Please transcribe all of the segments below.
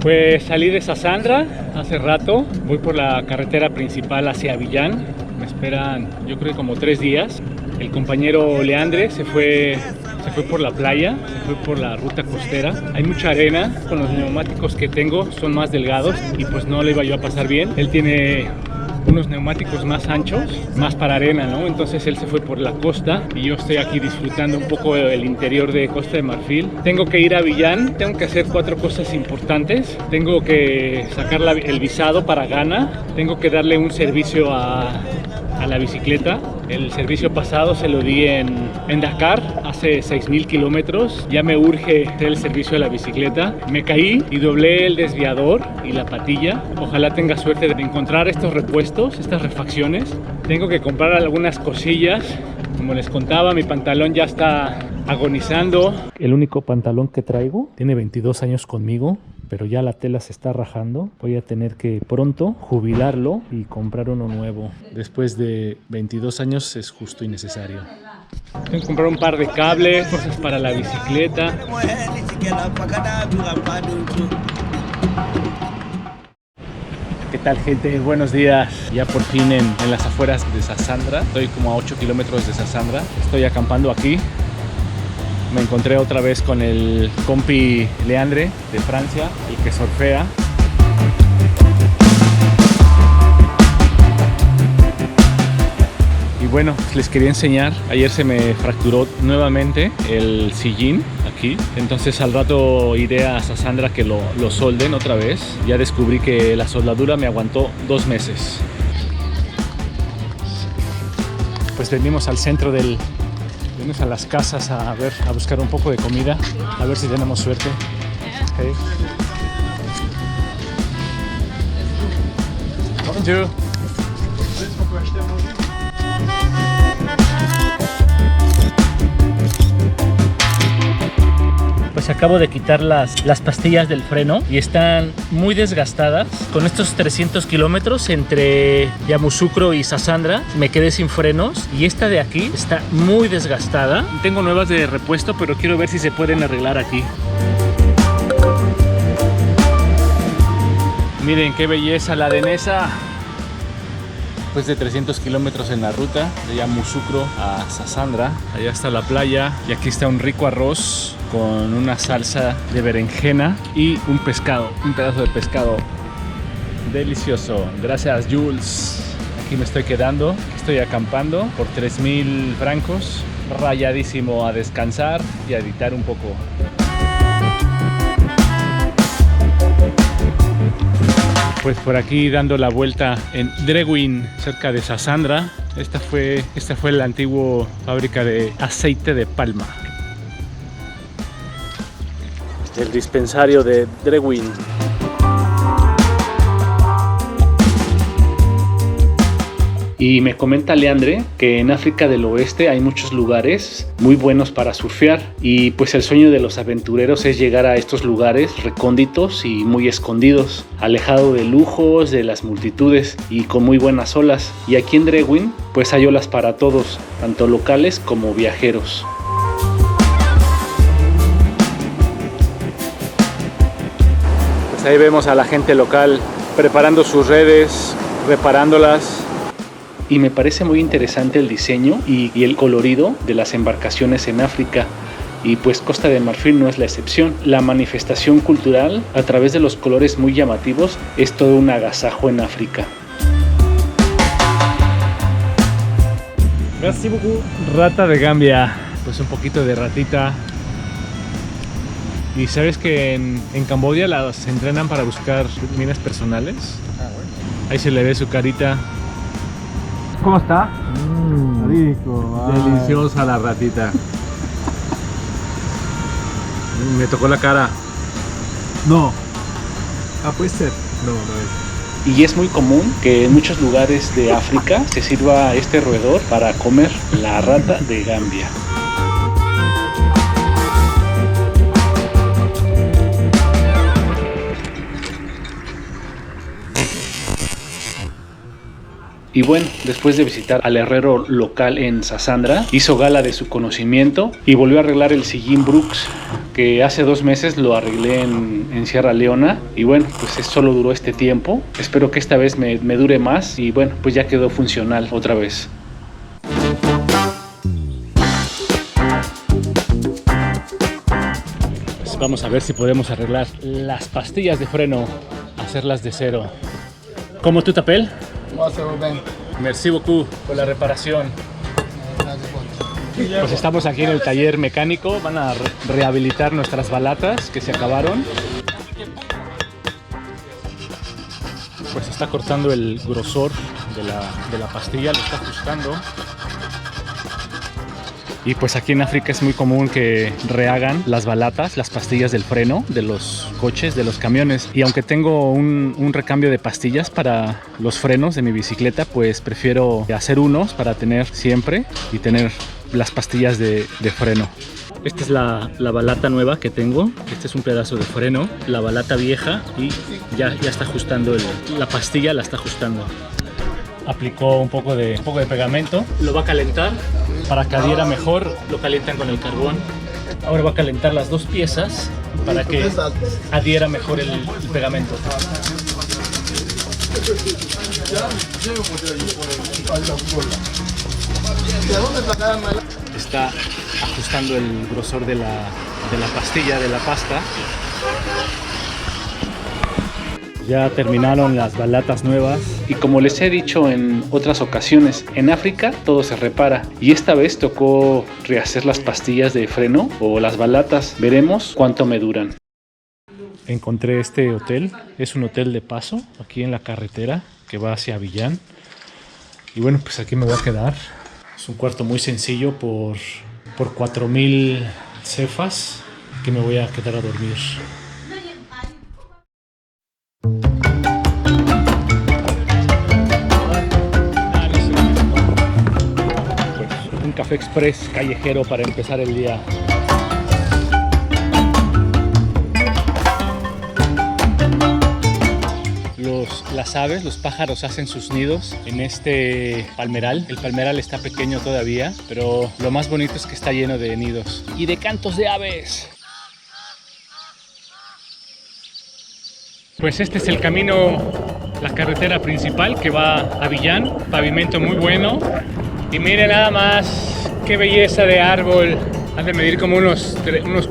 Pues salí de Sassandra hace rato, voy por la carretera principal hacia Abiyán. Me esperan, yo creo que como 3 días. El compañero Leandre se fue por la playa, se fue por la ruta costera. Hay mucha arena, con los neumáticos que tengo son más delgados y pues no le iba yo a pasar bien. Él tiene unos neumáticos más anchos, más para arena, ¿no? Entonces él se fue por la costa y yo estoy aquí disfrutando un poco del interior de Costa de Marfil. Tengo que ir a Abiyán, tengo que hacer 4 cosas importantes. Tengo que sacar el visado para Ghana, tengo que darle un servicio a la bicicleta. El servicio pasado se lo di en Dakar, hace 6,000 kilómetros. Ya me urge hacer el servicio de la bicicleta. Me caí y doblé el desviador y la patilla. Ojalá tenga suerte de encontrar estos repuestos, estas refacciones. Tengo que comprar algunas cosillas. Como les contaba, mi pantalón ya está agonizando. El único pantalón que traigo tiene 22 años conmigo, pero ya la tela se está rajando. Voy a tener que pronto jubilarlo y comprar uno nuevo. Después de 22 años es justo y necesario. Tengo que comprar un par de cables, cosas para la bicicleta. ¿Qué tal, gente? Buenos días. Ya por fin en las afueras de Sassandra. Estoy como a 8 kilómetros de Sassandra. Estoy acampando aquí. Me encontré otra vez con el compi Leandre de Francia, el que surfea. Y bueno, les quería enseñar. Ayer se me fracturó nuevamente el sillín aquí. Entonces al rato iré a Sassandra que lo solden otra vez. Ya descubrí que la soldadura me aguantó 2 meses. Pues venimos al centro venimos a las casas a buscar un poco de comida, a ver si tenemos suerte. Okay. Bonjour. Pues acabo de quitar las pastillas del freno y están muy desgastadas. Con estos 300 kilómetros entre Yamoussoukro y Sassandra me quedé sin frenos y esta de aquí está muy desgastada. Tengo nuevas de repuesto, pero quiero ver si se pueden arreglar aquí. Miren qué belleza la danesa. Después de 300 kilómetros en la ruta de Yamoussoukro a Sassandra, allá está la playa y aquí está un rico arroz con una salsa de berenjena y un pedazo de pescado delicioso. Gracias, Jules. Aquí me estoy quedando, estoy acampando por 3,000 francos, rayadísimo, a descansar y a editar un poco. Pues por aquí dando la vuelta en Drewin, cerca de Sassandra. Esta fue la antigua fábrica de aceite de palma. El dispensario de Drewin. Y me comenta Leandre que en África del Oeste hay muchos lugares muy buenos para surfear y pues el sueño de los aventureros es llegar a estos lugares recónditos y muy escondidos, alejado de lujos, de las multitudes y con muy buenas olas. Y aquí en Drewin pues hay olas para todos, tanto locales como viajeros. Pues ahí vemos a la gente local preparando sus redes, reparándolas. Y me parece muy interesante el diseño y el colorido de las embarcaciones en África. Y pues Costa de Marfil no es la excepción. La manifestación cultural a través de los colores muy llamativos es todo un agasajo en África. Merci beaucoup. Rata de Gambia. Pues un poquito de ratita. ¿Y sabes que en Camboya las entrenan para buscar minas personales? Ahí se le ve su carita. ¿Cómo está? Rico, deliciosa la ratita. Me tocó la cara. No. Puede ser. No es. Y es muy común que en muchos lugares de África se sirva este roedor para comer la rata de Gambia. Y bueno, después de visitar al herrero local en Sassandra, hizo gala de su conocimiento y volvió a arreglar el sillín Brooks, que hace 2 meses lo arreglé en Sierra Leona. Y bueno, pues solo duró este tiempo. Espero que esta vez me dure más y bueno, pues ya quedó funcional otra vez. Pues vamos a ver si podemos arreglar las pastillas de freno, hacerlas de cero. ¿Cómo tú, Tapel? Merci beaucoup por la reparación. Pues estamos aquí en el taller mecánico, van a rehabilitar nuestras balatas que se acabaron. Pues está cortando el grosor de la pastilla, lo está ajustando. Y pues aquí en África es muy común que rehagan las balatas, las pastillas del freno de los coches, de los camiones. Y aunque tengo un recambio de pastillas para los frenos de mi bicicleta, pues prefiero hacer unos para tener siempre y tener las pastillas de freno. Esta es la balata nueva que tengo. Este es un pedazo de freno, la balata vieja, y ya está ajustando la pastilla, la está ajustando. Aplicó un poco de pegamento, lo va a calentar para que adhiera mejor, lo calientan con el carbón. Ahora va a calentar las 2 piezas para que adhiera mejor el pegamento. Está ajustando el grosor de la pastilla, de la pasta. Ya terminaron las balatas nuevas. Y como les he dicho en otras ocasiones, en África todo se repara. Y esta vez tocó rehacer las pastillas de freno o las balatas. Veremos cuánto me duran. Encontré este hotel. Es un hotel de paso aquí en la carretera que va hacia Abiyán. Y bueno, pues aquí me voy a quedar. Es un cuarto muy sencillo por 4,000 cefas. Aquí me voy a quedar a dormir. Un café express callejero para empezar el día. Las aves, los pájaros hacen sus nidos en este palmeral. El palmeral está pequeño todavía, pero lo más bonito es que está lleno de nidos y de cantos de aves. Pues este es el camino, la carretera principal que va a Abiyán, pavimento muy bueno. Y miren nada más qué belleza de árbol. Han de medir como unos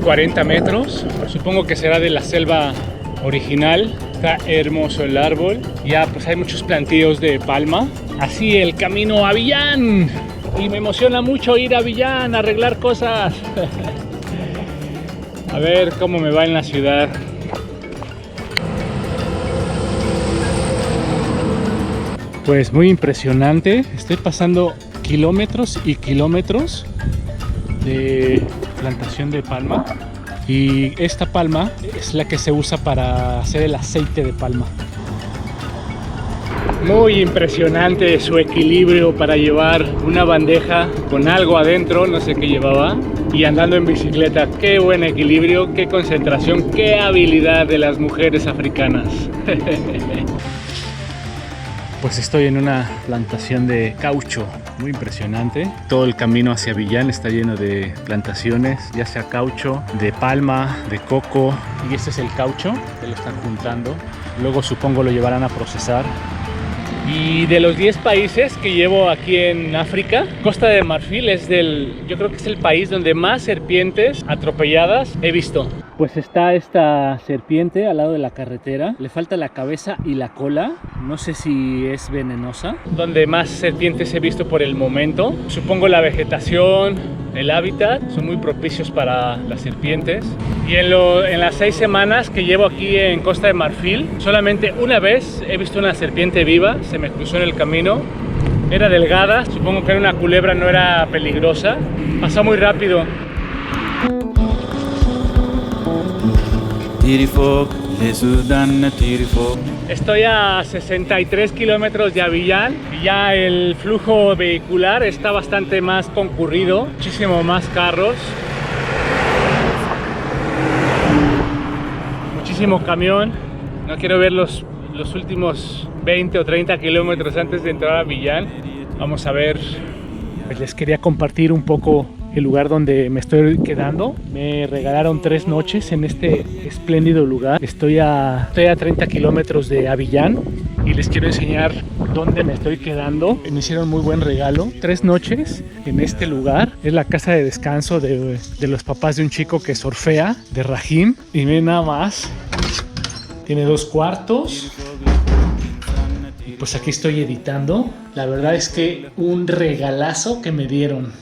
40 metros. Supongo que será de la selva original. Está hermoso el árbol. Ya pues hay muchos plantíos de palma. Así el camino a Abiyán. Y me emociona mucho ir a Abiyán a arreglar cosas. A ver cómo me va en la ciudad. Pues muy impresionante. Estoy pasando kilómetros y kilómetros de plantación de palma. Y esta palma es la que se usa para hacer el aceite de palma. Muy impresionante su equilibrio para llevar una bandeja con algo adentro, no sé qué llevaba, y andando en bicicleta. Qué buen equilibrio, qué concentración, qué habilidad de las mujeres africanas. Pues estoy en una plantación de caucho muy impresionante. Todo el camino hacia Abiyán está lleno de plantaciones, ya sea caucho, de palma, de coco. Y este es el caucho que lo están juntando. Luego supongo lo llevarán a procesar. Y de los 10 países que llevo aquí en África, Costa de Marfil yo creo que es el país donde más serpientes atropelladas he visto. Pues está esta serpiente al lado de la carretera, le falta la cabeza y la cola, no sé si es venenosa. Donde más serpientes he visto por el momento, supongo la vegetación, el hábitat son muy propicios para las serpientes. Y en las 6 semanas que llevo aquí en Costa de Marfil, solamente una vez he visto una serpiente viva, se me cruzó en el camino. Era delgada, supongo que era una culebra, no era peligrosa. Pasó muy rápido. Estoy a 63 kilómetros de Abiyán y ya el flujo vehicular está bastante más concurrido, muchísimo más carros, muchísimo camión. No quiero ver los los últimos 20 o 30 kilómetros antes de entrar a Abiyán. Vamos a ver, pues les quería compartir un poco el lugar donde me estoy quedando. Me regalaron 3 noches en este espléndido lugar. Estoy a 30 kilómetros de Abiyán y les quiero enseñar dónde me estoy quedando. Me hicieron muy buen regalo. 3 noches en este lugar. Es la casa de descanso de los papás de un chico que surfea, de Rahim. Y miren nada más. Tiene 2 cuartos. Y pues aquí estoy editando. La verdad es que un regalazo que me dieron.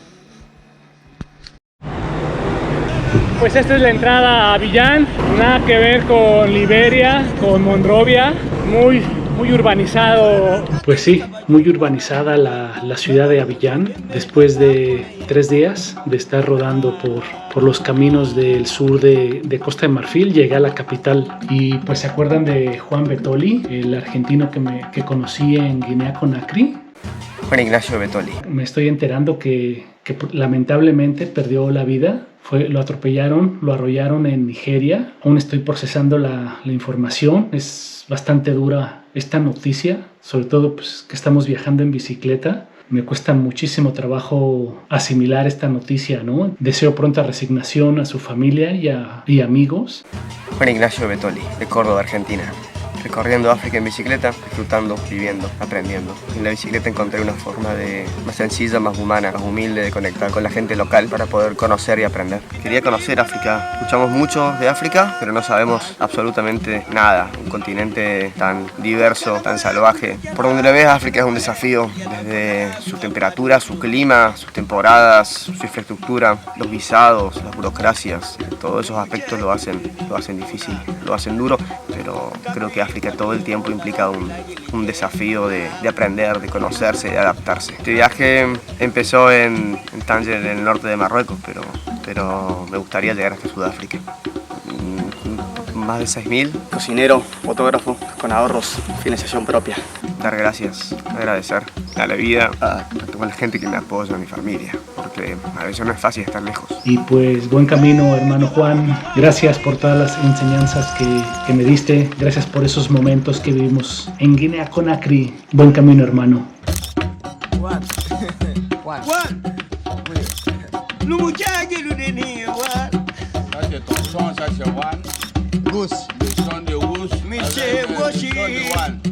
Pues esta es la entrada a Abiyán, nada que ver con Liberia, con Monrovia, muy urbanizado. Pues sí, muy urbanizada la ciudad de Abiyán. Después de 3 días de estar rodando por los caminos del sur de Costa de Marfil, llegué a la capital. Y pues se acuerdan de Juan Betoli, el argentino que conocí en Guinea-Conakry. Juan Ignacio Betoli. Me estoy enterando que lamentablemente perdió la vida. Lo atropellaron, lo arrollaron en Nigeria. Aún estoy procesando la información. Es bastante dura esta noticia, sobre todo pues, que estamos viajando en bicicleta. Me cuesta muchísimo trabajo asimilar esta noticia, ¿no? Deseo pronta resignación a su familia y amigos. Juan Ignacio Betoli, de Córdoba, Argentina. Recorriendo África en bicicleta, disfrutando, viviendo, aprendiendo. En la bicicleta encontré una forma más sencilla, más humana, más humilde de conectar con la gente local para poder conocer y aprender. Quería conocer África. Escuchamos mucho de África, pero no sabemos absolutamente nada. Un continente tan diverso, tan salvaje. Por donde lo ves, África es un desafío. Desde su temperatura, su clima, sus temporadas, su infraestructura, los visados, las burocracias. Todos esos aspectos lo hacen difícil, lo hacen duro, pero creo que África todo el tiempo implica un desafío de aprender, de conocerse, de adaptarse. Este viaje empezó en Tánger, en el norte de Marruecos, pero me gustaría llegar hasta Sudáfrica. Más de 6.000. Cocinero, fotógrafo, con ahorros, financiación propia. Dar gracias, agradecer a la vida, a toda la gente que me apoya, a mi familia, porque a veces no es fácil estar lejos. Y pues buen camino, hermano Juan. Gracias por todas las enseñanzas que me diste. Gracias por esos momentos que vivimos en Guinea-Conakry. Buen camino, hermano. Juan. Gus. Le son de Gus. Michel Washi.